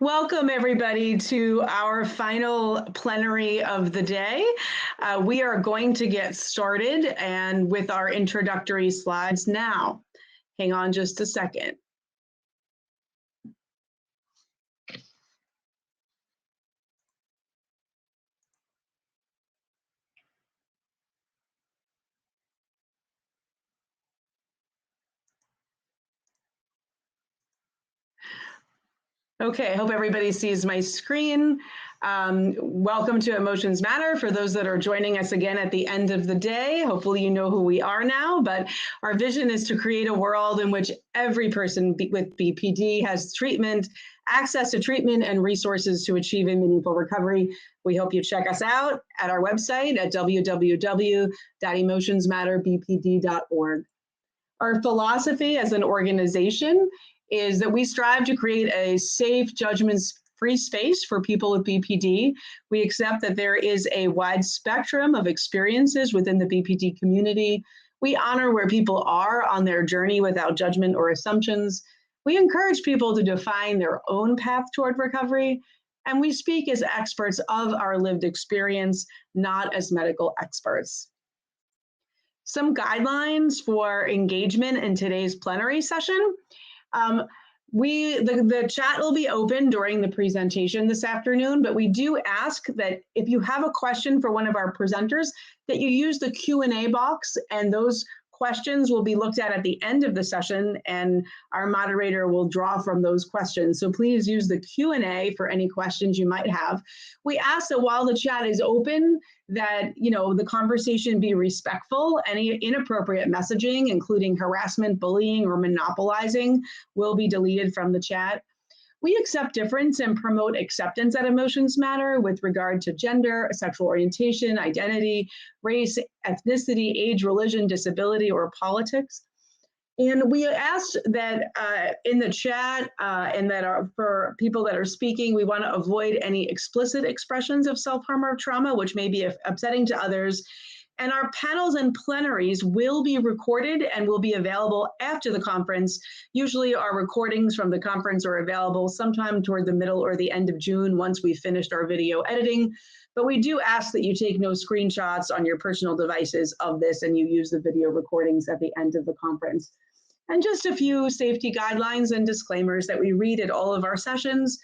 Welcome everybody to our final plenary of the day. We are going to get started and with our introductory slides now. Hang on just a second. Okay, I hope everybody sees my screen. Welcome to Emotions Matter. For those that are joining us again at the end of the day, hopefully you know who we are now, but our vision is to create a world in which every person with BPD has treatment, access to treatment and resources to achieve a meaningful recovery. We hope you check us out at our website at www.emotionsmatterbpd.org. Our philosophy as an organization is that we strive to create a safe, judgment-free space for people with BPD. We accept that there is a wide spectrum of experiences within the BPD community. We honor where people are on their journey without judgment or assumptions. We encourage people to define their own path toward recovery, and we speak as experts of our lived experience, not as medical experts. Some guidelines for engagement in today's plenary session. The chat will be open during the presentation this afternoon, but we do ask that if you have a question for one of our presenters, that you use the Q&A box, and those questions will be looked at the end of the session, and our moderator will draw from those questions. So please use the Q&A for any questions you might have. We ask that while the chat is open, that the conversation be respectful. Any inappropriate messaging, including harassment, bullying, or monopolizing, will be deleted from the chat. We accept difference and promote acceptance at Emotions Matter with regard to gender, sexual orientation, identity, race, ethnicity, age, religion, disability, or politics. And we asked that in the chat and that for people that are speaking, we want to avoid any explicit expressions of self-harm or trauma, which may be upsetting to others. And our panels and plenaries will be recorded and will be available after the conference. Usually our recordings from the conference are available sometime toward the middle or the end of June once we've finished our video editing. But we do ask that you take no screenshots on your personal devices of this and you use the video recordings at the end of the conference. And just a few safety guidelines and disclaimers that we read at all of our sessions.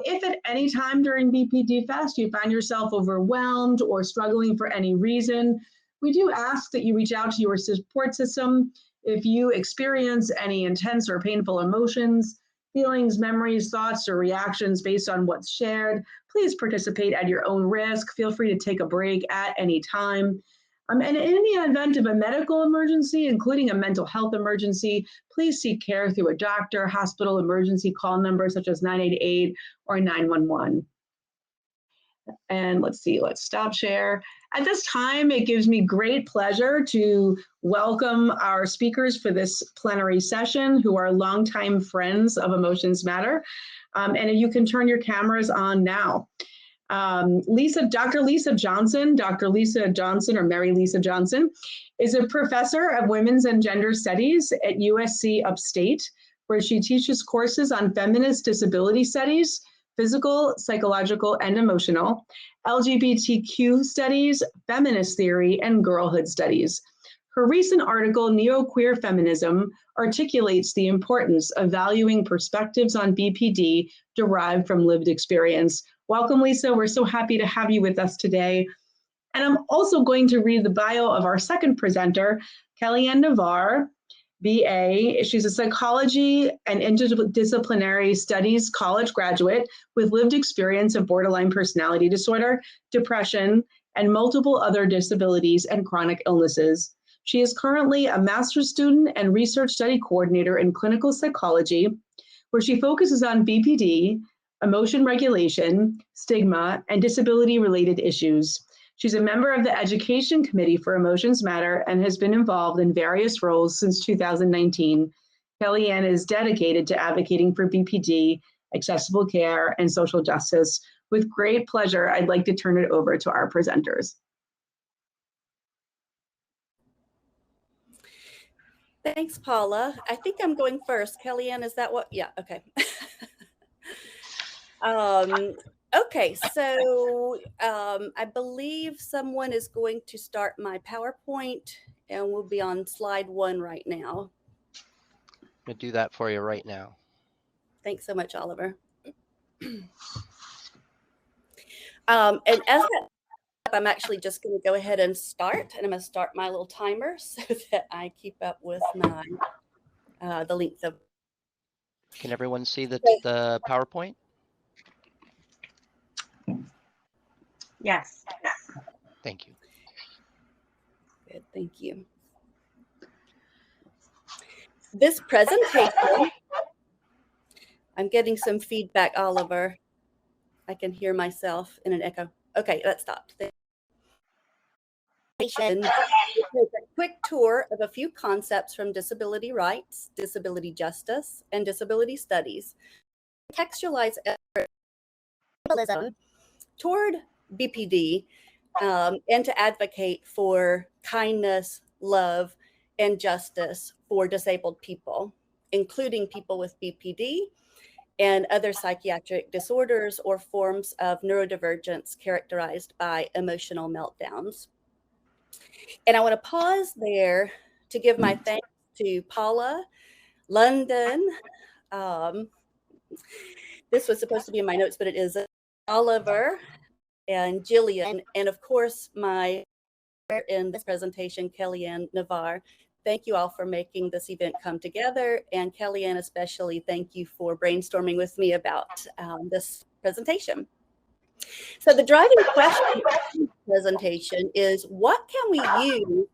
If at any time during BPD Fest you find yourself overwhelmed or struggling for any reason, we do ask that you reach out to your support system. If you experience any intense or painful emotions, feelings, memories, thoughts, or reactions based on what's shared, please participate at your own risk. Feel free to take a break at any time. And in the event of a medical emergency, including a mental health emergency, please seek care through a doctor, hospital emergency call number such as 988 or 911. And let's stop share. At this time, it gives me great pleasure to welcome our speakers for this plenary session, who are longtime friends of Emotions Matter. And you can turn your cameras on now. Dr. Lisa Johnson, or Mary Lisa Johnson, is a professor of women's and gender studies at USC Upstate, where she teaches courses on feminist disability studies, physical, psychological, and emotional, LGBTQ studies, feminist theory, and girlhood studies. Her recent article, Neo-Queer Feminism, articulates the importance of valuing perspectives on BPD derived from lived experience. Welcome, Lisa. We're so happy to have you with us today. And I'm also going to read the bio of our second presenter, Kelllyann Navarre, BA. She's a psychology and interdisciplinary studies college graduate with lived experience of borderline personality disorder, depression, and multiple other disabilities and chronic illnesses. She is currently a master's student and research study coordinator in clinical psychology, where she focuses on BPD, emotion regulation, stigma, and disability-related issues. She's a member of the Education Committee for Emotions Matter and has been involved in various roles since 2019. Kellyann is dedicated to advocating for BPD, accessible care, and social justice. With great pleasure, I'd like to turn it over to our presenters. Thanks, Paula. I think I'm going first. Kellyann, is that what? Yeah, okay. Okay, so I believe someone is going to start my PowerPoint, and we'll be on slide 1 right now. I'm going to do that for you right now. Thanks so much, Oliver. And as that, I'm actually just going to go ahead and start, and I'm going to start my little timer so that I keep up with my the length of. Can everyone see the PowerPoint? Yes. Thank you. Good, thank you. This presentation, I'm getting some feedback, Oliver. I can hear myself in an echo. Okay, that stopped. A quick tour of a few concepts from disability rights, disability justice, and disability studies. Contextualize toward BPD and to advocate for kindness, love, and justice for disabled people, including people with BPD and other psychiatric disorders or forms of neurodivergence characterized by emotional meltdowns. And I want to pause there to give my thanks to Paula, London. This was supposed to be in my notes, but it is Oliver and Jillian, and of course, my in this presentation, Kelllyann Navarre. Thank you all for making this event come together, and Kellyann especially, thank you for brainstorming with me about this presentation. So the driving question of this presentation is, what can we use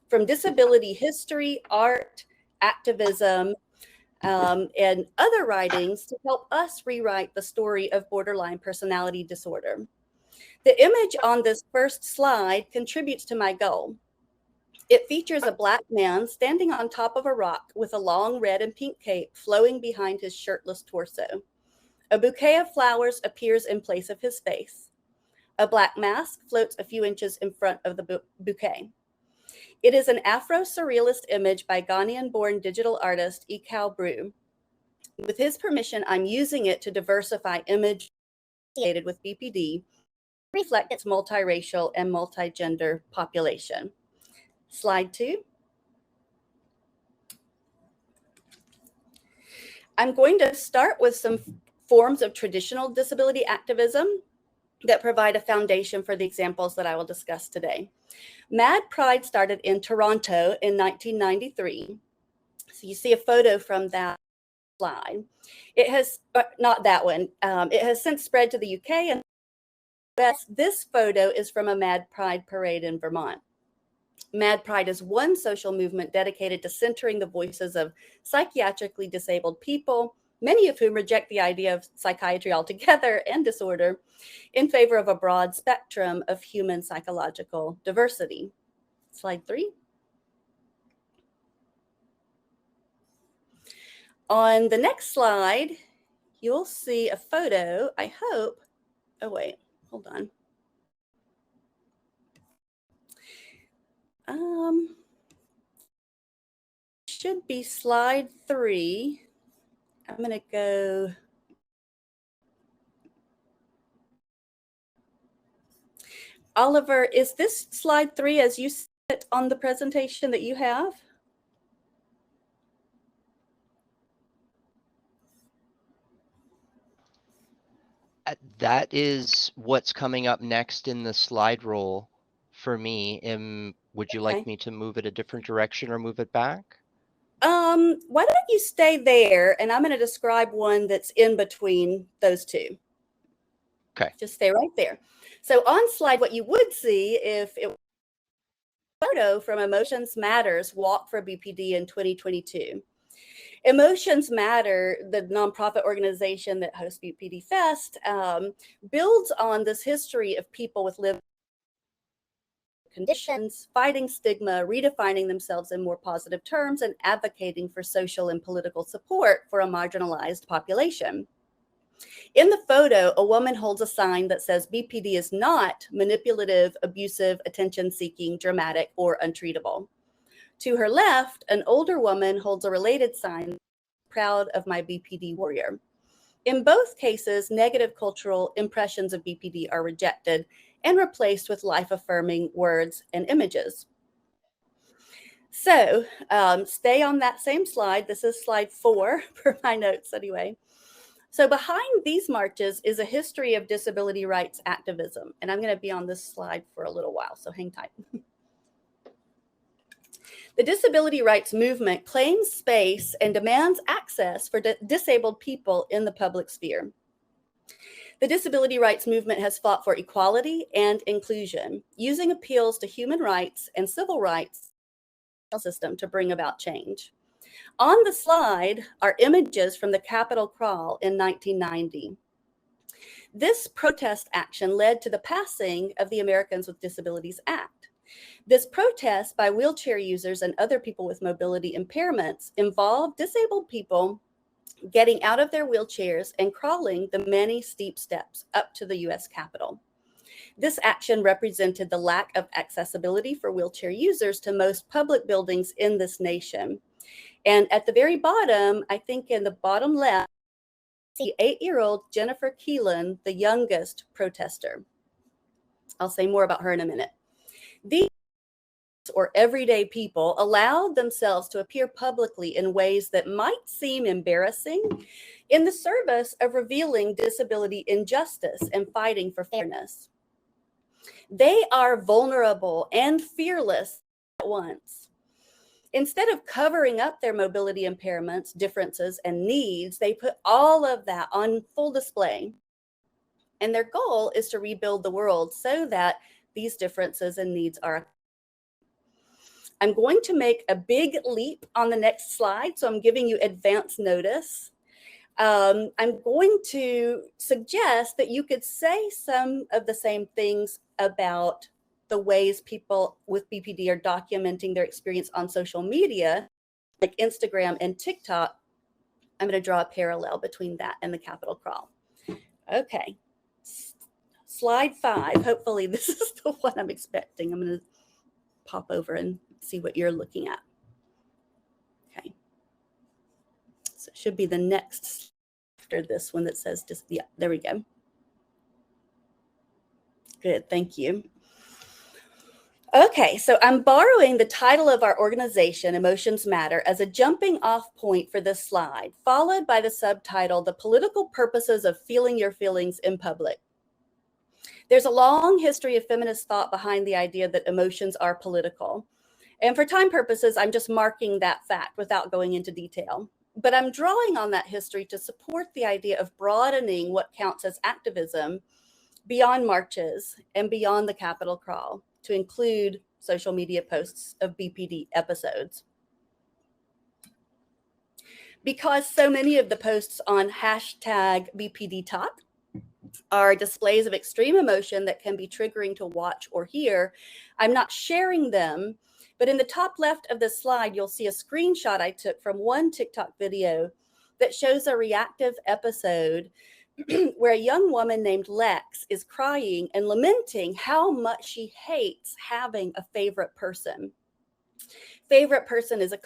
from disability history, art, activism, and other writings to help us rewrite the story of borderline personality disorder? The image on this first slide contributes to my goal. It features a Black man standing on top of a rock with a long red and pink cape flowing behind his shirtless torso. A bouquet of flowers appears in place of his face. A black mask floats a few inches in front of the bouquet. It is an Afro-surrealist image by Ghanaian-born digital artist Ekau Brew. With his permission, I'm using it to diversify image associated with BPD, reflect its multiracial and multigender population. Slide 2. I'm going to start with some forms of traditional disability activism that provide a foundation for the examples that I will discuss today. Mad Pride started in Toronto in 1993. So you see a photo from that slide. It has, not that one, it has since spread to the UK, and this photo is from a Mad Pride parade in Vermont. Mad Pride is one social movement dedicated to centering the voices of psychiatrically disabled people, many of whom reject the idea of psychiatry altogether and disorder, in favor of a broad spectrum of human psychological diversity. Slide 3. On the next slide, you'll see a photo, I hope. Oh, wait, hold on. Should be slide 3. I'm going to go. Oliver, is this slide 3 as you see it on the presentation that you have? That is what's coming up next in the slide roll for me. Would you like me to move it a different direction or move it back? Why don't you stay there, and I'm going to describe one that's in between those two. Okay. Just stay right there. So on slide, what you would see if it was a photo from Emotions Matters Walk for BPD in 2022. Emotions Matter, the nonprofit organization that hosts BPD Fest, builds on this history of people with lived conditions, fighting stigma, redefining themselves in more positive terms, and advocating for social and political support for a marginalized population. In the photo, a woman holds a sign that says BPD is not manipulative, abusive, attention-seeking, dramatic, or untreatable. To her left, an older woman holds a related sign, proud of my BPD warrior. In both cases, negative cultural impressions of BPD are rejected and replaced with life-affirming words and images. So stay on that same slide. This is slide 4 for my notes anyway. So behind these marches is a history of disability rights activism. And I'm going to be on this slide for a little while, so hang tight. The disability rights movement claims space and demands access for disabled people in the public sphere. The disability rights movement has fought for equality and inclusion, using appeals to human rights and civil rights system to bring about change. On the slide are images from the Capitol Crawl in 1990. This protest action led to the passing of the Americans with Disabilities Act. This protest by wheelchair users and other people with mobility impairments involved disabled people getting out of their wheelchairs and crawling the many steep steps up to the U.S. Capitol. This action represented the lack of accessibility for wheelchair users to most public buildings in this nation. And at the very bottom, I think in the bottom left, see 8-year-old Jennifer Kellyann, the youngest protester. I'll say more about her in a minute. These or everyday people allowed themselves to appear publicly in ways that might seem embarrassing in the service of revealing disability injustice and fighting for fairness. They are vulnerable and fearless at once. Instead of covering up their mobility impairments, differences, and needs, they put all of that on full display. And their goal is to rebuild the world so that these differences and needs are. I'm going to make a big leap on the next slide, so I'm giving you advance notice. I'm going to suggest that you could say some of the same things about the ways people with BPD are documenting their experience on social media, like Instagram and TikTok. I'm going to draw a parallel between that and the Capitol Crawl. Okay, slide 5. Hopefully this is the one I'm expecting. I'm going to pop over and see what you're looking at. Okay. So it should be the next after this one that says just, yeah, there we go. Good, thank you. Okay, so I'm borrowing the title of our organization, Emotions Matter, as a jumping off point for this slide, followed by the subtitle, The Political Purposes of Feeling Your Feelings in Public. There's a long history of feminist thought behind the idea that emotions are political. And for time purposes, I'm just marking that fact without going into detail. But I'm drawing on that history to support the idea of broadening what counts as activism beyond marches and beyond the Capitol Crawl to include social media posts of BPD episodes. Because so many of the posts on hashtag BPD Talk are displays of extreme emotion that can be triggering to watch or hear, I'm not sharing them. But in the top left of this slide, you'll see a screenshot I took from one TikTok video that shows a reactive episode where a young woman named Lex is crying and lamenting how much she hates having a favorite person. Favorite person is a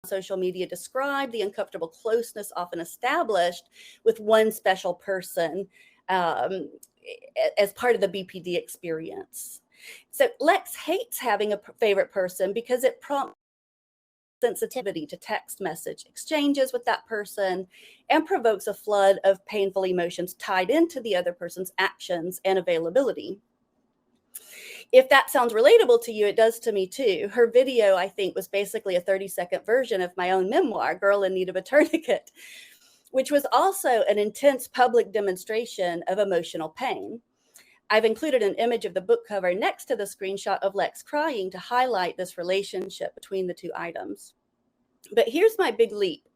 social media describe the uncomfortable closeness often established with one special person as part of the BPD experience. So Lex hates having a favorite person because it prompts sensitivity to text message exchanges with that person and provokes a flood of painful emotions tied into the other person's actions and availability. If that sounds relatable to you, it does to me too. Her video, I think, was basically a 30-second version of my own memoir, Girl in Need of a Tourniquet, which was also an intense public demonstration of emotional pain. I've included an image of the book cover next to the screenshot of Lex crying to highlight this relationship between the two items. But here's my big leap.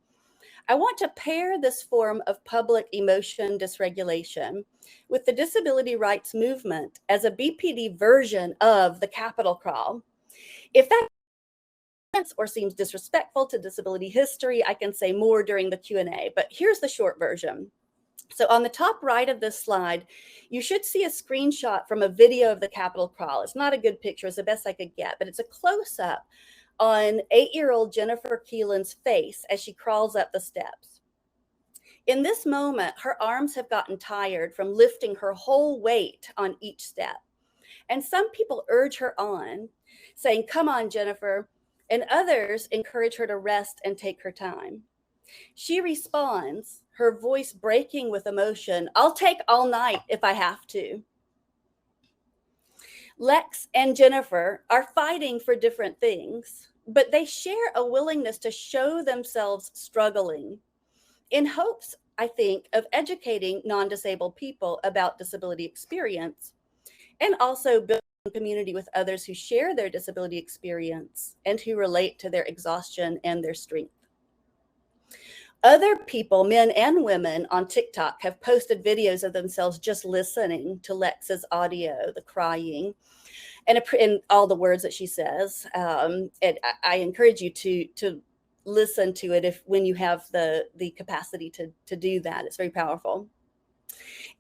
I want to pair this form of public emotion dysregulation with the disability rights movement as a BPD version of the Capitol Crawl. If that makes sense or seems disrespectful to disability history, I can say more during the Q&A, but here's the short version. So on the top right of this slide, you should see a screenshot from a video of the Capitol Crawl. It's not a good picture, it's the best I could get, but it's a close-up on 8-year-old Jennifer Kellyan's face as she crawls up the steps. In this moment, her arms have gotten tired from lifting her whole weight on each step. And some people urge her on, saying, "Come on, Jennifer," and others encourage her to rest and take her time. She responds, her voice breaking with emotion, "I'll take all night if I have to." Lex and Jennifer are fighting for different things, but they share a willingness to show themselves struggling in hopes, I think, of educating non-disabled people about disability experience and also building community with others who share their disability experience and who relate to their exhaustion and their strength. Other people, men and women on TikTok, have posted videos of themselves just listening to Lex's audio, the crying, and all the words that she says. And I encourage you to listen to it when you have the capacity to do that. It's very powerful.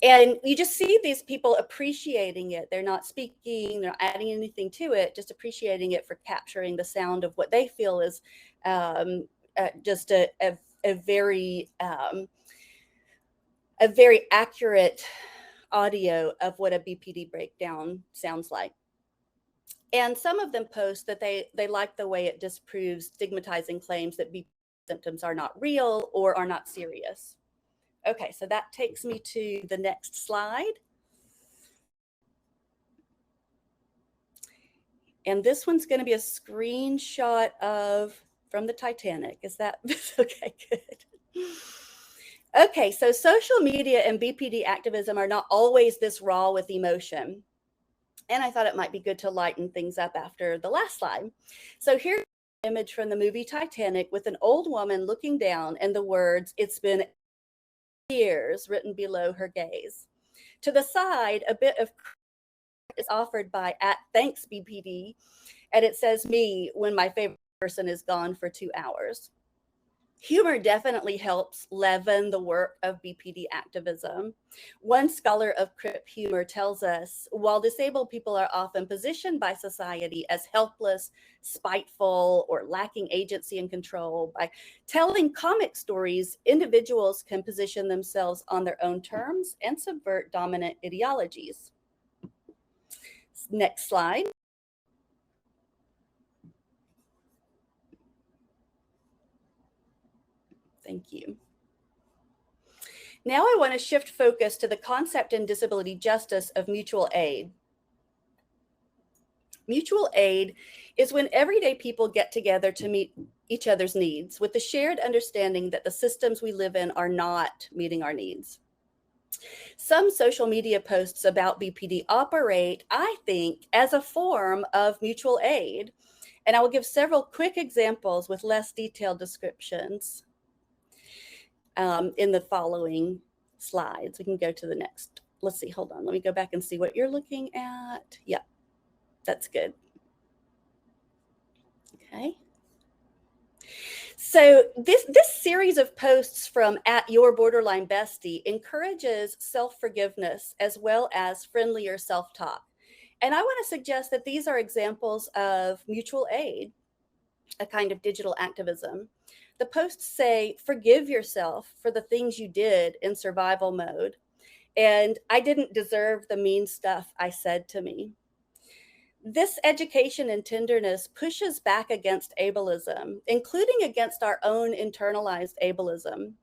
And you just see these people appreciating it. They're not speaking, they're not adding anything to it, just appreciating it for capturing the sound of what they feel is just a very accurate audio of what a BPD breakdown sounds like. And some of them post that they like the way it disproves stigmatizing claims that BPD symptoms are not real or are not serious. Okay, so that takes me to the next slide. And this one's going to be a screenshot from the Titanic. Is that okay? Good. Okay, so social media and BPD activism are not always this raw with emotion. And I thought it might be good to lighten things up after the last slide. So here's an image from the movie Titanic with an old woman looking down and the words, "It's been years," written below her gaze. To the side, a bit of is offered by @ThanksBPD, and it says, "Me when my favorite person is gone for 2 hours." Humor definitely helps leaven the work of BPD activism. One scholar of crip humor tells us, while disabled people are often positioned by society as helpless, spiteful, or lacking agency and control, by telling comic stories, individuals can position themselves on their own terms and subvert dominant ideologies. Next slide. Thank you. Now I want to shift focus to the concept in disability justice of mutual aid. Mutual aid is when everyday people get together to meet each other's needs with the shared understanding that the systems we live in are not meeting our needs. Some social media posts about BPD operate, I think, as a form of mutual aid, and I will give several quick examples with less detailed descriptions in the following slides. We can go to the next. Let's see, hold on. Let me go back and see what you're looking at. Yeah, that's good. Okay. So this series of posts from @YourBorderlineBestie encourages self-forgiveness as well as friendlier self-talk. And I want to suggest that these are examples of mutual aid, a kind of digital activism. The posts say, "Forgive yourself for the things you did in survival mode. And I didn't deserve the mean stuff I said to me." This education and tenderness pushes back against ableism, including against our own internalized ableism.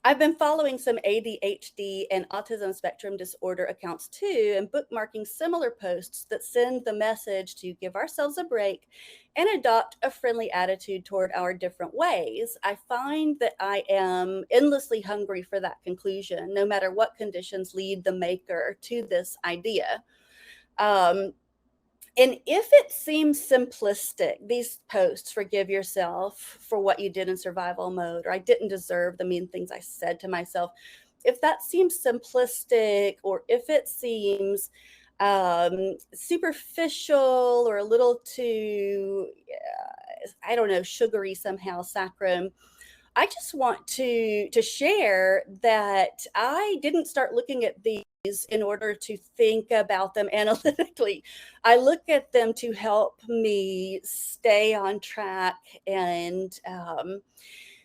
I've been following some ADHD and autism spectrum disorder accounts too, and bookmarking similar posts that send the message to give ourselves a break and adopt a friendly attitude toward our different ways. I find that I am endlessly hungry for that conclusion, no matter what conditions lead the maker to this idea. And if it seems simplistic, these posts, "Forgive yourself for what you did in survival mode," or "I didn't deserve the mean things I said to myself," if that seems simplistic, or if it seems superficial or a little too, I don't know, sugary somehow, saccharine, I just want to share that I didn't start looking at these in order to think about them analytically. I look at them to help me stay on track and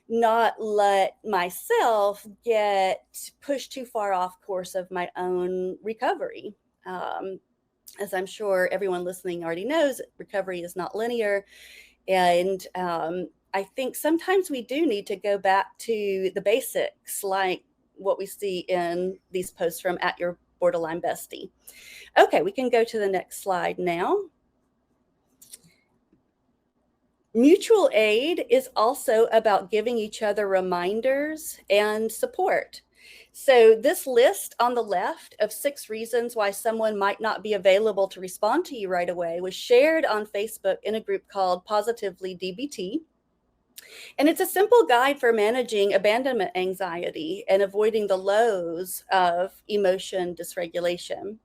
not let myself get pushed too far off course of my own recovery. As I'm sure everyone listening already knows, recovery is not linear. And I think sometimes we do need to go back to the basics, like what we see in these posts from @YourBorderlineBestie. Okay, we can go to the next slide now. Mutual aid is also about giving each other reminders and support. So this list on the left of 6 reasons why someone might not be available to respond to you right away was shared on Facebook in a group called Positively DBT. And it's a simple guide for managing abandonment anxiety and avoiding the lows of emotion dysregulation.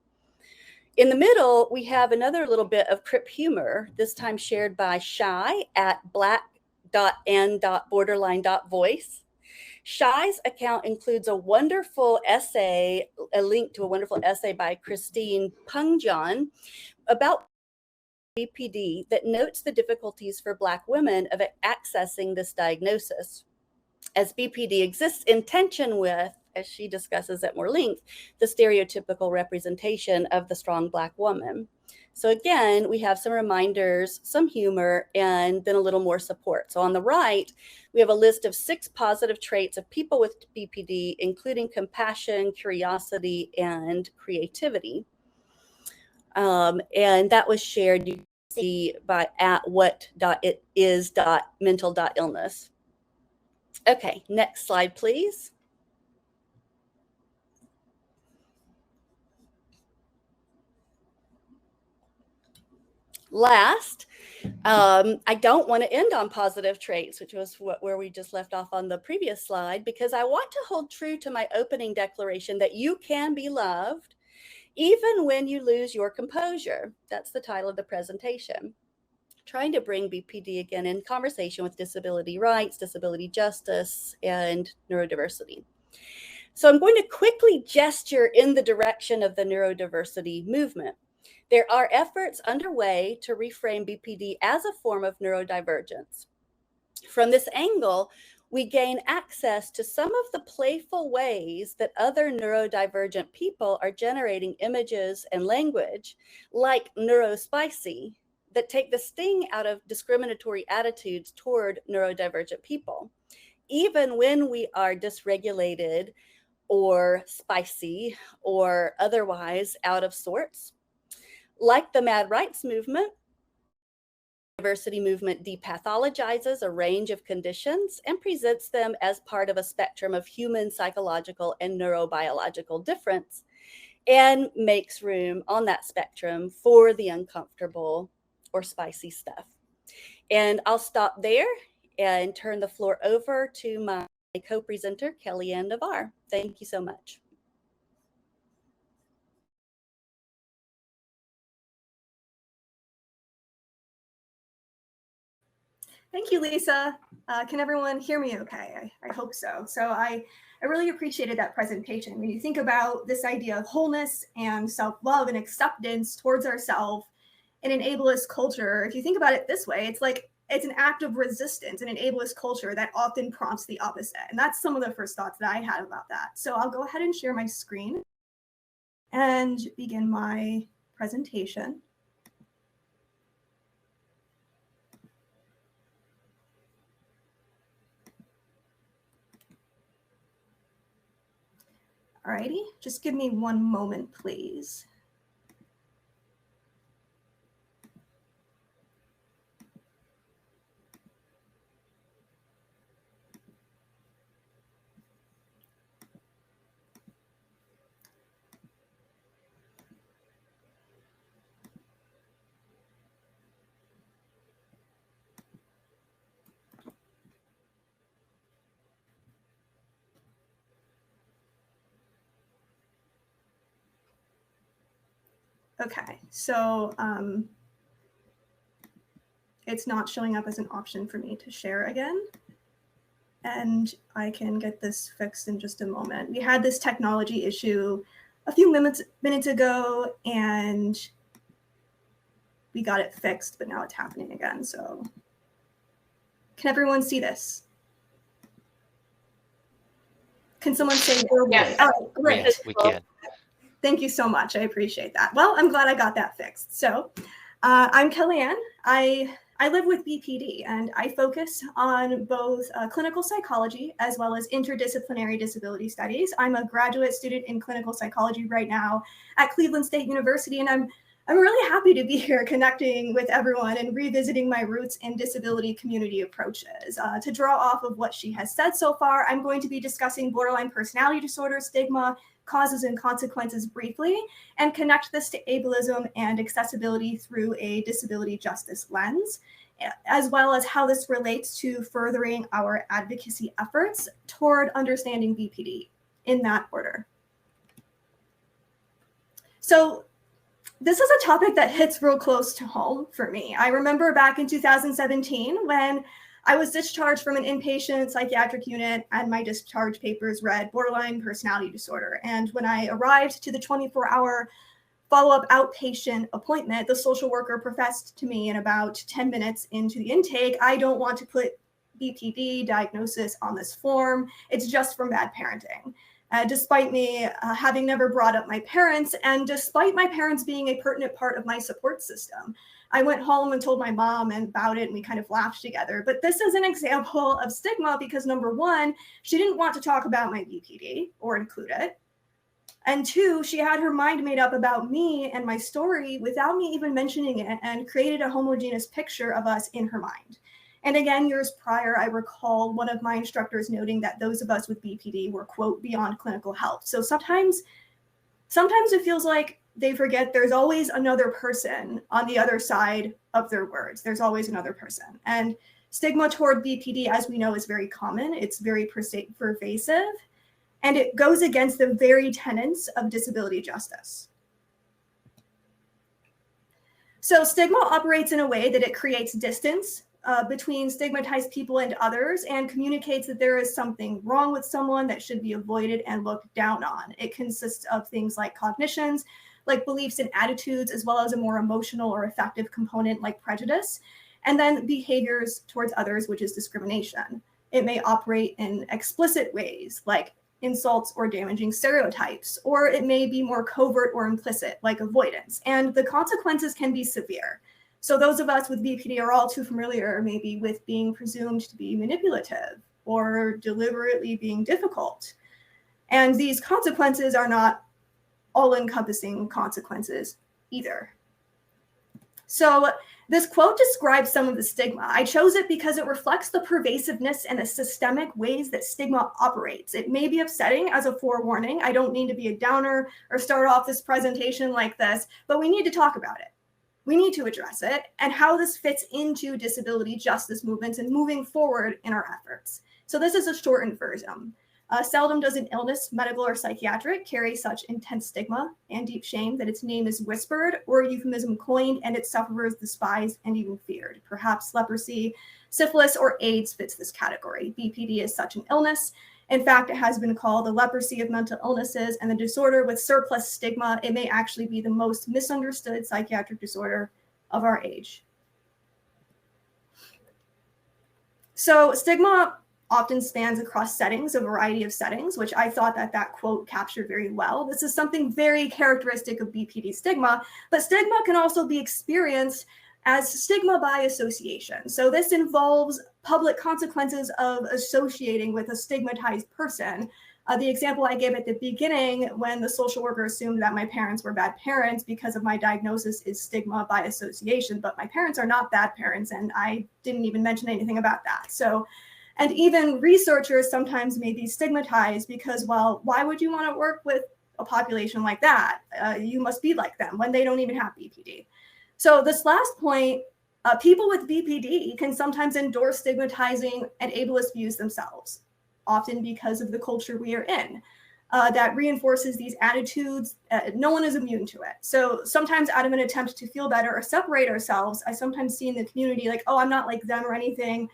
In the middle, we have another little bit of crip humor, this time shared by Shy @black.n.borderline.voice. Shy's account includes a wonderful essay, a link to a wonderful essay by Christine Pungjon about BPD that notes the difficulties for Black women of accessing this diagnosis, as BPD exists in tension with, as she discusses at more length, the stereotypical representation of the strong Black woman. So again, we have some reminders, some humor, and then a little more support. So on the right, we have a list of 6 positive traits of people with BPD, including compassion, curiosity, and creativity. And that was shared, you can see, by @what.itis.mental.illness. Okay, next slide, please. Last, I don't want to end on positive traits, which was where we just left off on the previous slide, because I want to hold true to my opening declaration that you can be loved even when you lose your composure. That's the title of the presentation. Trying to bring BPD again in conversation with disability rights, disability justice, and neurodiversity. So I'm going to quickly gesture in the direction of the neurodiversity movement. There are efforts underway to reframe BPD as a form of neurodivergence. From this angle, we gain access to some of the playful ways that other neurodivergent people are generating images and language, like neurospicy, that take the sting out of discriminatory attitudes toward neurodivergent people. Even when we are dysregulated or spicy or otherwise out of sorts. Like the Mad Rights movement, the diversity movement depathologizes a range of conditions and presents them as part of a spectrum of human psychological and neurobiological difference, and makes room on that spectrum for the uncomfortable or spicy stuff. And I'll stop there and turn the floor over to my co-presenter, Kelllyann Navarre. Thank you so much. Thank you, Lisa. Can everyone hear me okay? I hope so. So I really appreciated that presentation. When you think about this idea of wholeness and self-love and acceptance towards ourselves in an ableist culture, if you think about it this way, it's like it's an act of resistance in an ableist culture that often prompts the opposite. And that's some of the first thoughts that I had about that. So I'll go ahead and share my screen and begin my presentation. Alrighty, just give me one moment, please. Okay, so it's not showing up as an option for me to share again. And I can get this fixed in just a moment. We had this technology issue a few minutes ago, and we got it fixed, but now it's happening again. So can everyone see this? Can someone say verbally? Yes. All right, great. Yes, we can. Thank you so much. I appreciate that. Well, I'm glad I got that fixed. So I'm Kellyann. I live with BPD, and I focus on both clinical psychology as well as interdisciplinary disability studies. I'm a graduate student in clinical psychology right now at Cleveland State University, and I'm really happy to be here connecting with everyone and revisiting my roots in disability community approaches. To draw off of what she has said so far, I'm going to be discussing borderline personality disorder, stigma, causes and consequences briefly, and connect this to ableism and accessibility through a disability justice lens, as well as how this relates to furthering our advocacy efforts toward understanding BPD, in that order. So this is a topic that hits real close to home for me. I remember back in 2017 when I was discharged from an inpatient psychiatric unit and my discharge papers read borderline personality disorder. And when I arrived to the 24-hour follow-up outpatient appointment, the social worker professed to me in about 10 minutes into the intake, I don't want to put BPD diagnosis on this form. It's just from bad parenting. Despite me having never brought up my parents, and despite my parents being a pertinent part of my support system, I went home and told my mom about it, and we kind of laughed together. But this is an example of stigma because, number one, she didn't want to talk about my BPD or include it. And two, she had her mind made up about me and my story without me even mentioning it, and created a homogeneous picture of us in her mind. And again, years prior, I recall one of my instructors noting that those of us with BPD were, quote, beyond clinical help. So sometimes it feels like they forget there's always another person on the other side of their words. There's always another person. And stigma toward BPD, as we know, is very common. It's very pervasive, and it goes against the very tenets of disability justice. So stigma operates in a way that it creates distance between stigmatized people and others, and communicates that there is something wrong with someone that should be avoided and looked down on. It consists of things like cognitions, like beliefs and attitudes, as well as a more emotional or affective component like prejudice, and then behaviors towards others, which is discrimination. It may operate in explicit ways, like insults or damaging stereotypes, or it may be more covert or implicit, like avoidance, and the consequences can be severe. So those of us with BPD are all too familiar maybe with being presumed to be manipulative or deliberately being difficult. And these consequences are not all-encompassing consequences either. So this quote describes some of the stigma. I chose it because it reflects the pervasiveness and the systemic ways that stigma operates. It may be upsetting as a forewarning. I don't need to be a downer or start off this presentation like this, but we need to talk about it. We need to address it and how this fits into disability justice movements and moving forward in our efforts. So this is a shortened version. Seldom does an illness, medical or psychiatric, carry such intense stigma and deep shame that its name is whispered or euphemism coined and its sufferers despised and even feared. Perhaps leprosy, syphilis, or AIDS fits this category. BPD is such an illness. In fact, it has been called the leprosy of mental illnesses and the disorder with surplus stigma. It may actually be the most misunderstood psychiatric disorder of our age. So stigma often spans across settings, a variety of settings, which I thought that quote captured very well. This is something very characteristic of BPD stigma, but stigma can also be experienced as stigma by association. So this involves public consequences of associating with a stigmatized person. The example I gave at the beginning, when the social worker assumed that my parents were bad parents because of my diagnosis, is stigma by association, but my parents are not bad parents, and I didn't even mention anything about that. So, and even researchers sometimes may be stigmatized because, well, why would you want to work with a population like that? You must be like them when they don't even have BPD. So this last point, people with BPD can sometimes endorse stigmatizing and ableist views themselves, often because of the culture we are in, that reinforces these attitudes. No one is immune to it. So sometimes out of an attempt to feel better or separate ourselves, I sometimes see in the community like, oh, I'm not like them or anything.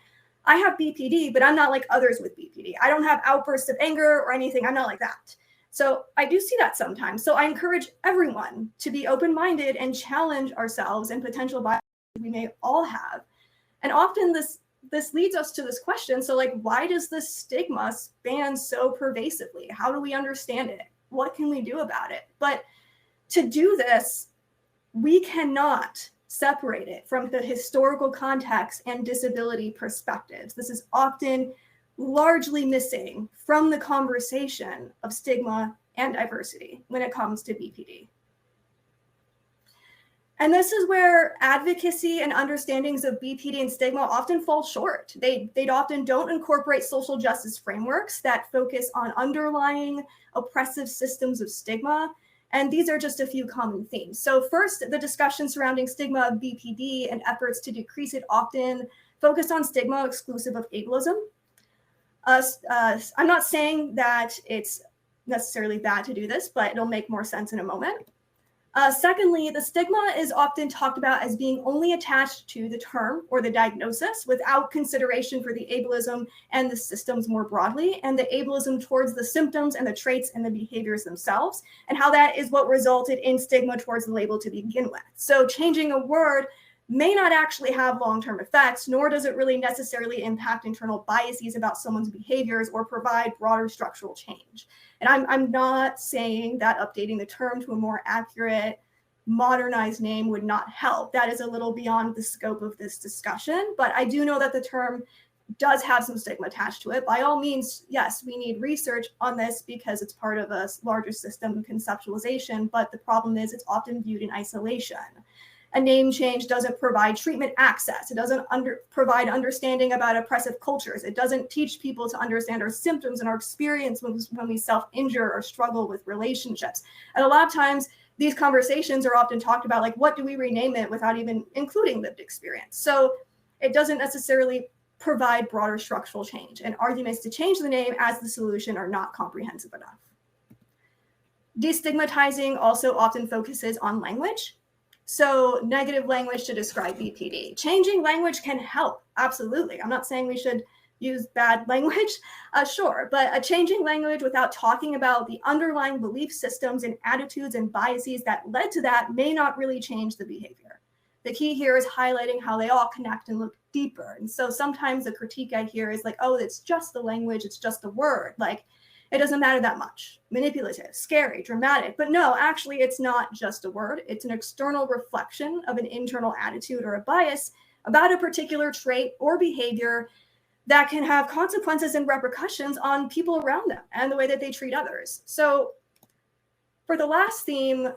I have BPD, but I'm not like others with BPD. I don't have outbursts of anger or anything. I'm not like that. So I do see that sometimes. So I encourage everyone to be open-minded and challenge ourselves and potential biases we may all have. And often this leads us to this question. So like, why does this stigma span so pervasively? How do we understand it? What can we do about it? But to do this, we cannot separate it from the historical context and disability perspectives. This is often largely missing from the conversation of stigma and diversity when it comes to BPD. And this is where advocacy and understandings of BPD and stigma often fall short. They often don't incorporate social justice frameworks that focus on underlying oppressive systems of stigma. And these are just a few common themes. So first, the discussion surrounding stigma of BPD and efforts to decrease it often focus on stigma exclusive of ableism. I'm not saying that it's necessarily bad to do this, but it'll make more sense in a moment. Secondly, the stigma is often talked about as being only attached to the term or the diagnosis without consideration for the ableism and the systems more broadly, and the ableism towards the symptoms and the traits and the behaviors themselves, and how that is what resulted in stigma towards the label to begin with. So changing a word may not actually have long-term effects, nor does it really necessarily impact internal biases about someone's behaviors or provide broader structural change. And I'm not saying that updating the term to a more accurate, modernized name would not help. That is a little beyond the scope of this discussion, but I do know that the term does have some stigma attached to it. By all means, yes, we need research on this because it's part of a larger system conceptualization, but the problem is it's often viewed in isolation. A name change doesn't provide treatment access. It doesn't provide understanding about oppressive cultures. It doesn't teach people to understand our symptoms and our experience when we self-injure or struggle with relationships. And a lot of times, these conversations are often talked about, like, what do we rename it without even including lived experience? So it doesn't necessarily provide broader structural change. And arguments to change the name as the solution are not comprehensive enough. Destigmatizing also often focuses on language. So negative language to describe BPD. Changing language can help, absolutely. I'm not saying we should use bad language, sure, but changing language without talking about the underlying belief systems and attitudes and biases that led to that may not really change the behavior. The key here is highlighting how they all connect and look deeper. And so sometimes the critique I hear is like, oh, it's just the language, it's just the word. Like, it doesn't matter that much. Manipulative, scary, dramatic. But no, actually, it's not just a word. It's an external reflection of an internal attitude or a bias about a particular trait or behavior that can have consequences and repercussions on people around them and the way that they treat others. So for the last theme,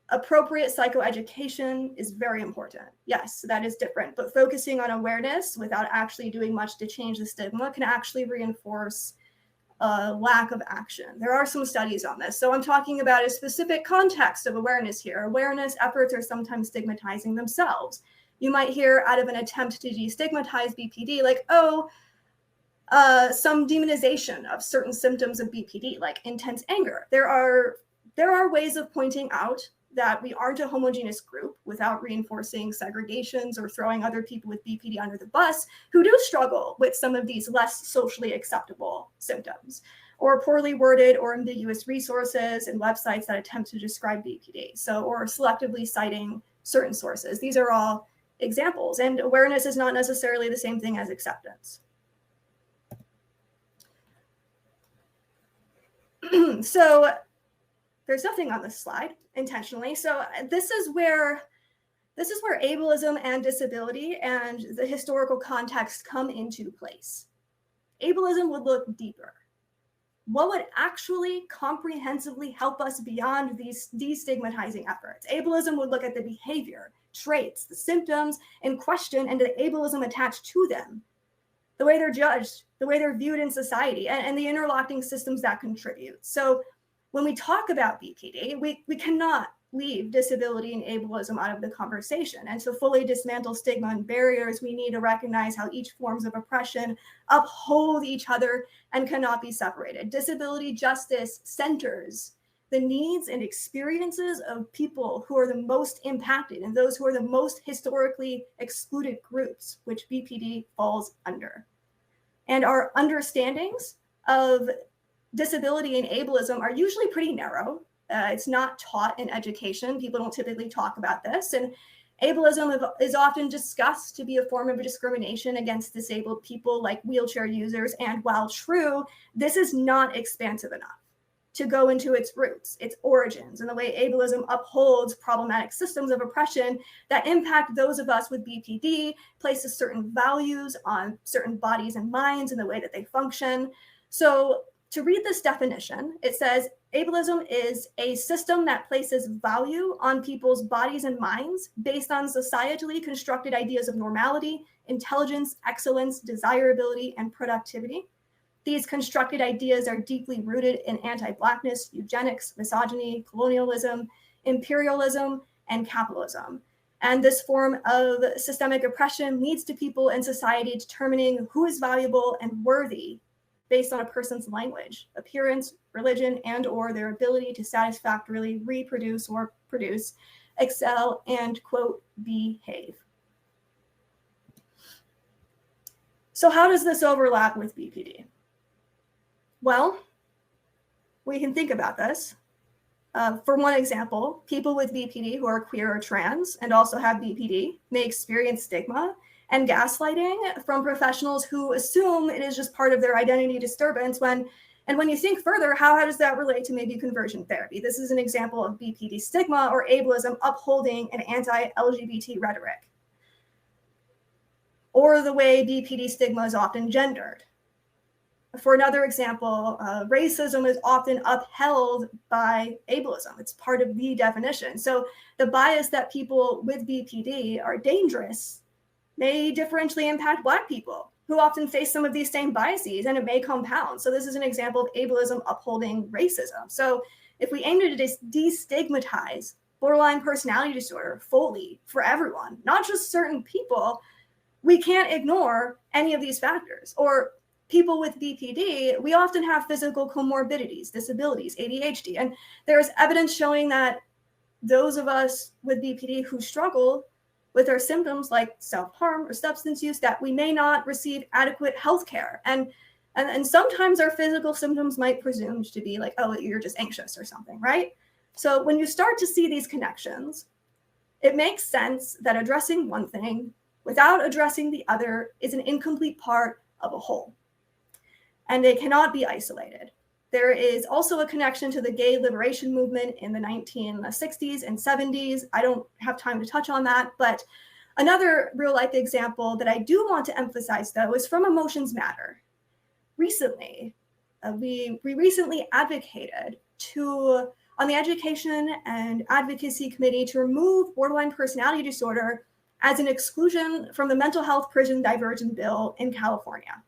appropriate psychoeducation is very important. Yes, that is different. But focusing on awareness without actually doing much to change the stigma can actually reinforce a lack of action. There are some studies on this. So I'm talking about a specific context of awareness here. Awareness efforts are sometimes stigmatizing themselves. You might hear out of an attempt to destigmatize BPD, like, oh, some demonization of certain symptoms of BPD, like intense anger. There are ways of pointing out that we aren't a homogeneous group without reinforcing segregations or throwing other people with BPD under the bus who do struggle with some of these less socially acceptable symptoms, or poorly worded or ambiguous resources and websites that attempt to describe BPD, or selectively citing certain sources. These are all examples, and awareness is not necessarily the same thing as acceptance. So there's nothing on this slide intentionally. So this is where ableism and disability and the historical context come into place. Ableism would look deeper. What would actually comprehensively help us beyond these destigmatizing efforts? Ableism would look at the behavior, traits, the symptoms in question, and the ableism attached to them, the way they're judged, the way they're viewed in society, and the interlocking systems that contribute. So when we talk about BPD, we cannot leave disability and ableism out of the conversation. And to fully dismantle stigma and barriers, we need to recognize how each forms of oppression uphold each other and cannot be separated. Disability justice centers the needs and experiences of people who are the most impacted and those who are the most historically excluded groups, which BPD falls under. And our understandings of disability and ableism are usually pretty narrow. It's not taught in education. People don't typically talk about this. And Ableism is often discussed to be a form of discrimination against disabled people like wheelchair users. And while true, this is not expansive enough to go into its roots, its origins, and the way ableism upholds problematic systems of oppression that impact those of us with BPD, places certain values on certain bodies and minds and the way that they function. So to read this definition, it says, ableism is a system that places value on people's bodies and minds based on societally constructed ideas of normality, intelligence, excellence, desirability, and productivity. These constructed ideas are deeply rooted in anti-Blackness, eugenics, misogyny, colonialism, imperialism, and capitalism. And this form of systemic oppression leads to people in society determining who is valuable and worthy based on a person's language, appearance, religion, and/or their ability to satisfactorily reproduce or produce, excel, and, quote, behave. So how does this overlap with BPD? Well, we can think about this. For one example, people with BPD who are queer or trans and also have BPD may experience stigma and gaslighting from professionals who assume it is just part of their identity disturbance when you think further, how does that relate to maybe conversion therapy? This is an example of BPD stigma or ableism upholding an anti-LGBT rhetoric. Or the way BPD stigma is often gendered. For another example, racism is often upheld by ableism. It's part of the definition. So the bias that people with BPD are dangerous may differentially impact Black people who often face some of these same biases, and it may compound. So this is an example of ableism upholding racism. So if we aim to destigmatize borderline personality disorder fully for everyone, not just certain people, we can't ignore any of these factors. Or people with BPD, we often have physical comorbidities, disabilities, ADHD, and there's evidence showing that those of us with BPD who struggle with our symptoms like self-harm or substance use, that we may not receive adequate health care. And sometimes our physical symptoms might presume to be like, oh, you're just anxious or something, right? So when you start to see these connections, it makes sense that addressing one thing without addressing the other is an incomplete part of a whole. And they cannot be isolated. There is also a connection to the gay liberation movement in the 1960s and 70s. I don't have time to touch on that, but another real life example that I do want to emphasize though is from Emotions Matter. Recently, we recently advocated on the Education and Advocacy Committee to remove borderline personality disorder as an exclusion from the Mental Health Prison Diversion Bill in California.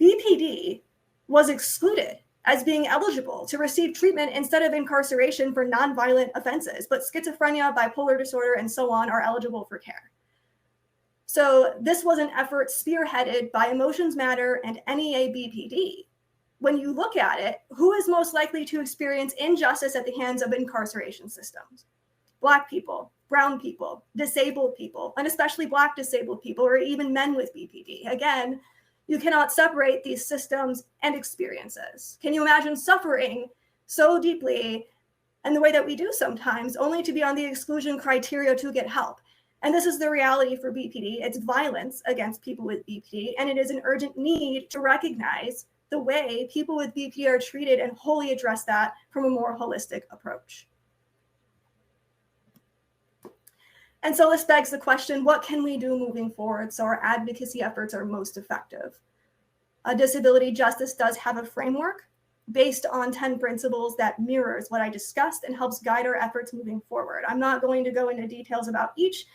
BPD was excluded as being eligible to receive treatment instead of incarceration for nonviolent offenses, but schizophrenia, bipolar disorder, and so on are eligible for care. So this was an effort spearheaded by Emotions Matter and NEA BPD. When you look at it, who is most likely to experience injustice at the hands of incarceration systems? Black people, brown people, disabled people, and especially Black disabled people, or even men with BPD. Again, you cannot separate these systems and experiences. Can you imagine suffering so deeply and the way that we do sometimes, only to be on the exclusion criteria to get help? And this is the reality for BPD. It's violence against people with BPD, and it is an urgent need to recognize the way people with BPD are treated and wholly address that from a more holistic approach. And so this begs the question, what can we do moving forward so our advocacy efforts are most effective? Disability justice does have a framework based on 10 principles that mirrors what I discussed and helps guide our efforts moving forward. I'm not going to go into details about each.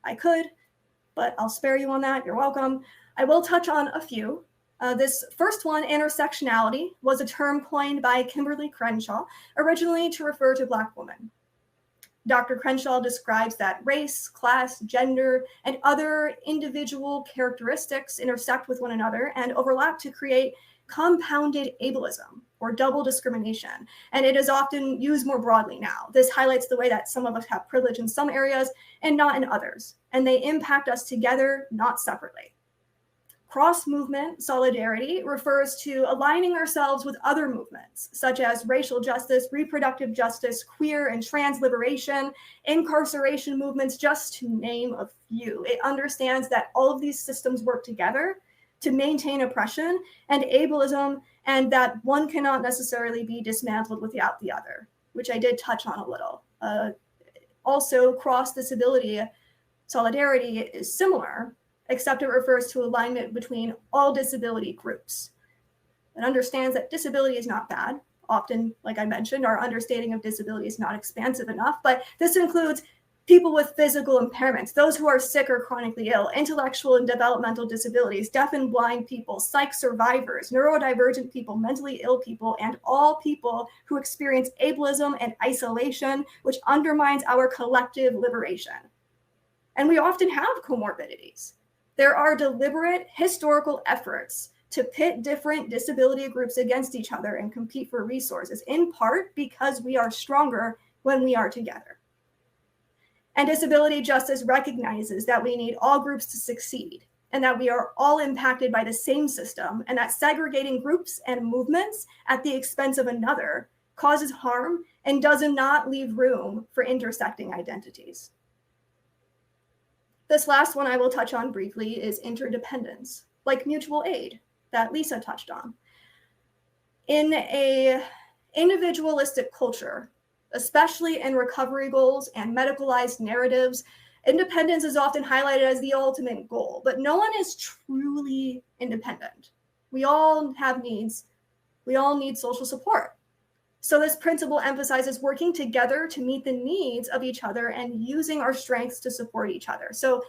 I could, but I'll spare you on that. You're welcome. I will touch on a few. This first one, intersectionality, was a term coined by Kimberly Crenshaw, originally to refer to Black women. Dr. Crenshaw describes that race, class, gender, and other individual characteristics intersect with one another and overlap to create compounded ableism or double discrimination. And it is often used more broadly now. This highlights the way that some of us have privilege in some areas and not in others, and they impact us together, not separately. Cross-movement solidarity refers to aligning ourselves with other movements, such as racial justice, reproductive justice, queer and trans liberation, incarceration movements, just to name a few. It understands that all of these systems work together to maintain oppression and ableism, and that one cannot necessarily be dismantled without the other, which I did touch on a little. Also, cross-disability solidarity is similar, except it refers to alignment between all disability groups. It understands that disability is not bad. Often, like I mentioned, our understanding of disability is not expansive enough, but this includes people with physical impairments, those who are sick or chronically ill, intellectual and developmental disabilities, deaf and blind people, psych survivors, neurodivergent people, mentally ill people, and all people who experience ableism and isolation, which undermines our collective liberation. And we often have comorbidities. There are deliberate historical efforts to pit different disability groups against each other and compete for resources, in part because we are stronger when we are together. And disability justice recognizes that we need all groups to succeed and that we are all impacted by the same system, and that segregating groups and movements at the expense of another causes harm and does not leave room for intersecting identities. This last one I will touch on briefly is interdependence, like mutual aid that Lisa touched on. In an individualistic culture, especially in recovery goals and medicalized narratives, independence is often highlighted as the ultimate goal, but no one is truly independent. We all have needs. We all need social support. So this principle emphasizes working together to meet the needs of each other and using our strengths to support each other. So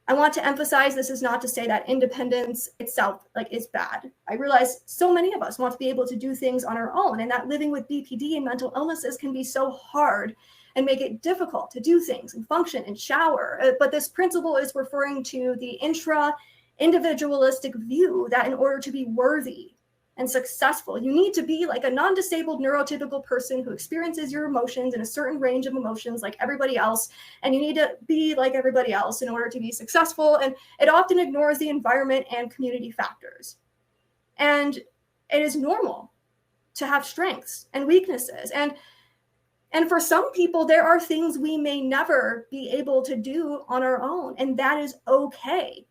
I want to emphasize this is not to say that independence itself is bad. I realize so many of us want to be able to do things on our own, and that living with BPD and mental illnesses can be so hard and make it difficult to do things and function and shower. But this principle is referring to the intra-individualistic view that in order to be worthy and successful, you need to be like a non-disabled neurotypical person who experiences your emotions in a certain range of emotions like everybody else, and you need to be like everybody else in order to be successful. And it often ignores the environment and community factors. And it is normal to have strengths and weaknesses. And for some people, there are things we may never be able to do on our own, and that is okay.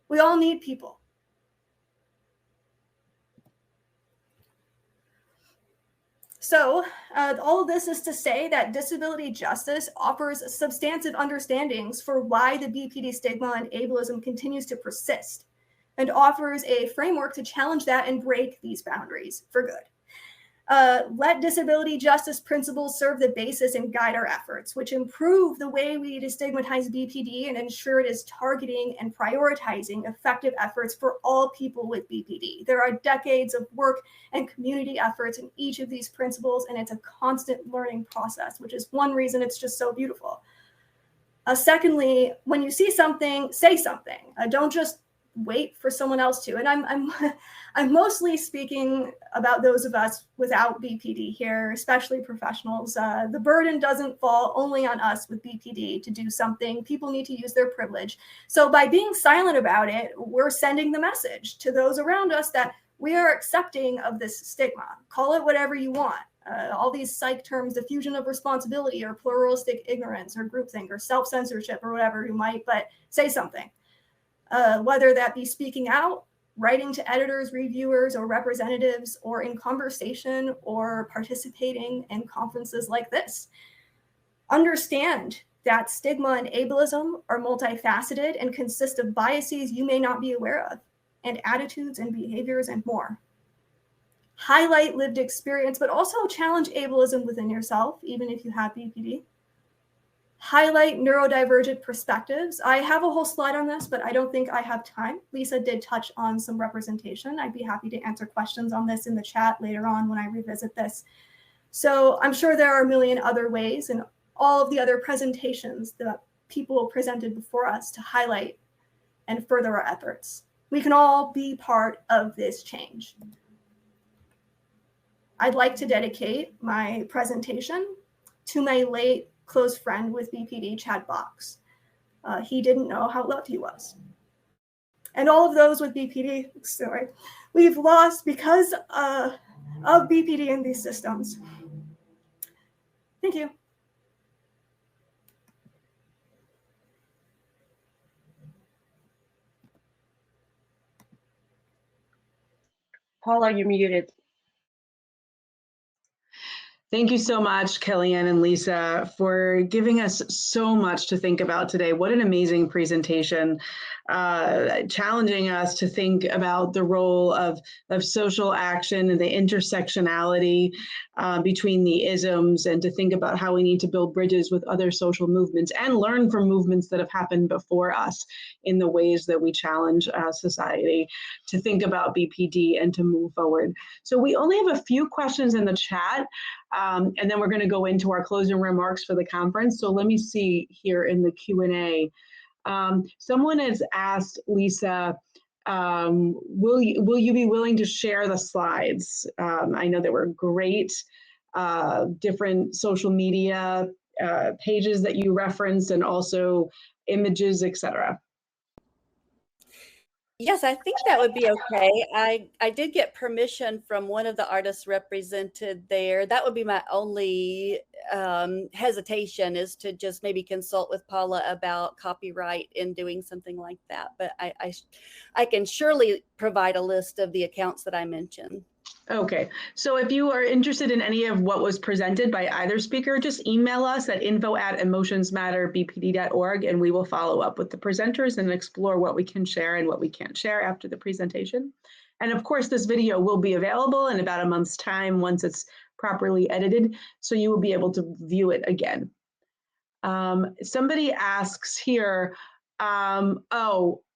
We all need people. So all of this is to say that disability justice offers substantive understandings for why the BPD stigma and ableism continues to persist, and offers a framework to challenge that and break these boundaries for good. Let disability justice principles serve the basis and guide our efforts, which improve the way we destigmatize BPD and ensure it is targeting and prioritizing effective efforts for all people with BPD. There are decades of work and community efforts in each of these principles, and it's a constant learning process, which is one reason it's just so beautiful. Secondly, when you see something, say something. Don't just wait for someone else to. And I'm mostly speaking about those of us without BPD here, especially professionals. The burden doesn't fall only on us with BPD to do something. People need to use their privilege. So by being silent about it, we're sending the message to those around us that we are accepting of this stigma. Call it whatever you want. All these psych terms, diffusion of responsibility or pluralistic ignorance or groupthink or self-censorship or whatever you might, but say something. Whether that be speaking out, writing to editors, reviewers, or representatives, or in conversation, or participating in conferences like this. Understand that stigma and ableism are multifaceted and consist of biases you may not be aware of, and attitudes and behaviors and more. Highlight lived experience, but also challenge ableism within yourself, even if you have BPD. Highlight neurodivergent perspectives. I have a whole slide on this, but I don't think I have time. Lisa did touch on some representation. I'd be happy to answer questions on this in the chat later on when I revisit this. So I'm sure there are a million other ways in all of the other presentations that people presented before us to highlight and further our efforts. We can all be part of this change. I'd like to dedicate my presentation to my late close friend with BPD, Chad Box. He didn't know how loved he was. And all of those with BPD, sorry, we've lost because of BPD in these systems. Thank you. Paula, you're muted. Thank you so much, Kellyann and Lisa, for giving us so much to think about today. What an amazing presentation, challenging us to think about the role of social action and the intersectionality between the isms, and to think about how we need to build bridges with other social movements and learn from movements that have happened before us in the ways that we challenge society to think about BPD and to move forward. So we only have a few questions in the chat. And then we're going to go into our closing remarks for the conference. So let me see here in the Q&A. Someone has asked, Lisa, will you be willing to share the slides? I know there were great different social media pages that you referenced, and also images, etc. Yes, I think that would be okay. I did get permission from one of the artists represented there. That would be my only hesitation, is to just maybe consult with Paula about copyright in doing something like that. But I can surely provide a list of the accounts that I mentioned. Okay, so if you are interested in any of what was presented by either speaker, just email us at info@emotionsmatterbpd.org, and we will follow up with the presenters and explore what we can share and what we can't share after the presentation. And of course, this video will be available in about a month's time once it's properly edited, so you will be able to view it again. Somebody asks here,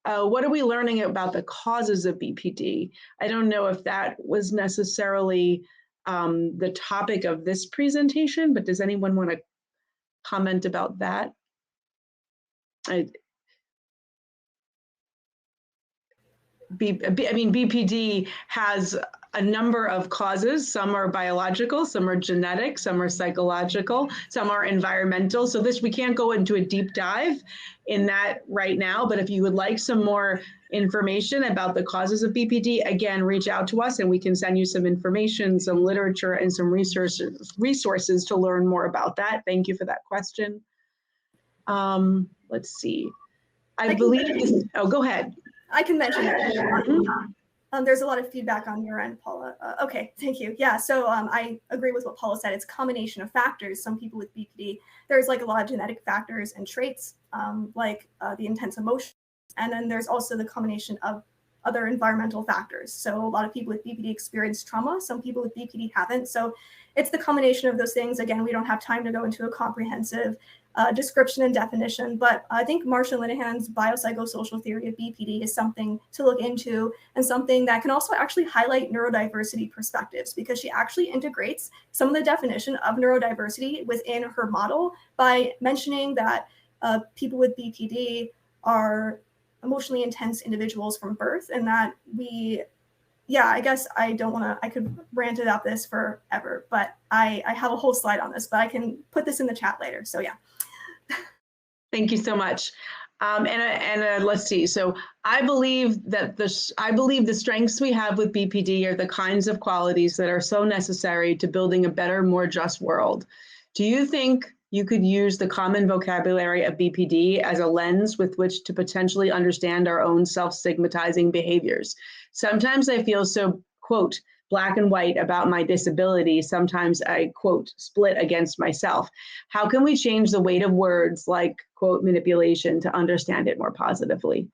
what are we learning about the causes of BPD? I don't know if that was necessarily the topic of this presentation, but does anyone want to comment about that? BPD has a number of causes. Some are biological, some are genetic, some are psychological, some are environmental. So we can't go into a deep dive in that right now, but if you would like some more information about the causes of BPD, again, reach out to us and we can send you some information, some literature, and some resources to learn more about that. Thank you for that question. Let's see. I believe this, oh, go ahead. I can mention that. There's a lot of feedback on your end, Paula. Okay, thank you. Yeah, so I agree with what Paula said. It's a combination of factors. Some people with BPD, there's like a lot of genetic factors and traits, like the intense emotion. And then there's also the combination of other environmental factors. So a lot of people with BPD experience trauma. Some people with BPD haven't. So it's the combination of those things. Again, we don't have time to go into a comprehensive description and definition, but I think Marcia Linehan's biopsychosocial theory of BPD is something to look into, and something that can also actually highlight neurodiversity perspectives, because she actually integrates some of the definition of neurodiversity within her model by mentioning that people with BPD are emotionally intense individuals from birth, and that I guess I don't want to, I could rant about this forever, but I have a whole slide on this, but I can put this in the chat later. So yeah. Thank you so much. Let's see. So I believe the strengths we have with BPD are the kinds of qualities that are so necessary to building a better, more just world. Do you think you could use the common vocabulary of BPD as a lens with which to potentially understand our own self-stigmatizing behaviors? Sometimes I feel so, quote, black and white about my disability. Sometimes I, quote, split against myself. How can we change the weight of words like, quote, manipulation to understand it more positively?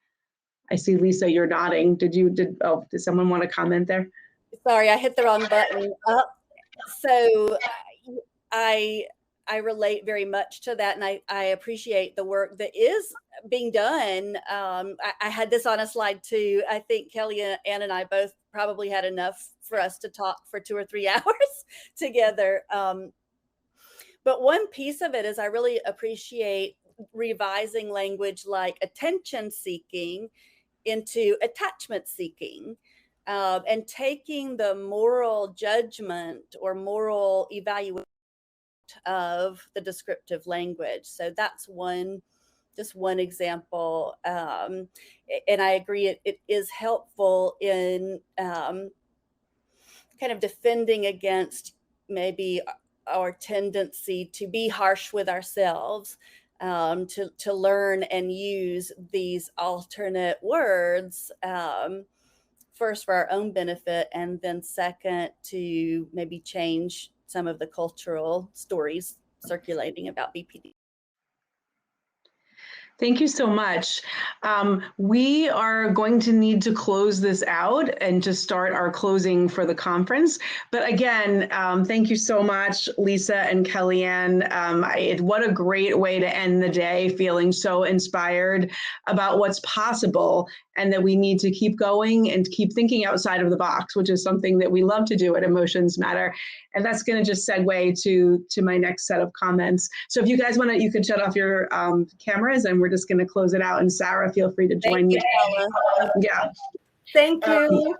I see, Lisa, you're nodding. Did someone want to comment there? Sorry, I hit the wrong button. So I relate very much to that, and I appreciate the work that is being done. I had this on a slide too. I think Kellyann and I both probably had enough for us to talk for 2 or 3 hours together. But one piece of it is I really appreciate revising language like attention seeking into attachment seeking. And taking the moral judgment or moral evaluation of the descriptive language. So that's one just one example. And I agree, it is helpful in kind of defending against maybe our tendency to be harsh with ourselves, to learn and use these alternate words, first for our own benefit, and then second to maybe change some of the cultural stories circulating about BPD. Thank you so much. We are going to need to close this out and to start our closing for the conference. But again, thank you so much, Lisa and Kellyann. What a great way to end the day, feeling so inspired about what's possible and that we need to keep going and keep thinking outside of the box, which is something that we love to do at Emotions Matter. And that's going to just segue to my next set of comments. So if you guys want to, you could shut off your cameras and we're just going to close it out. And Sarah, feel free to join me. Thank you, Paula. Yeah. Thank you.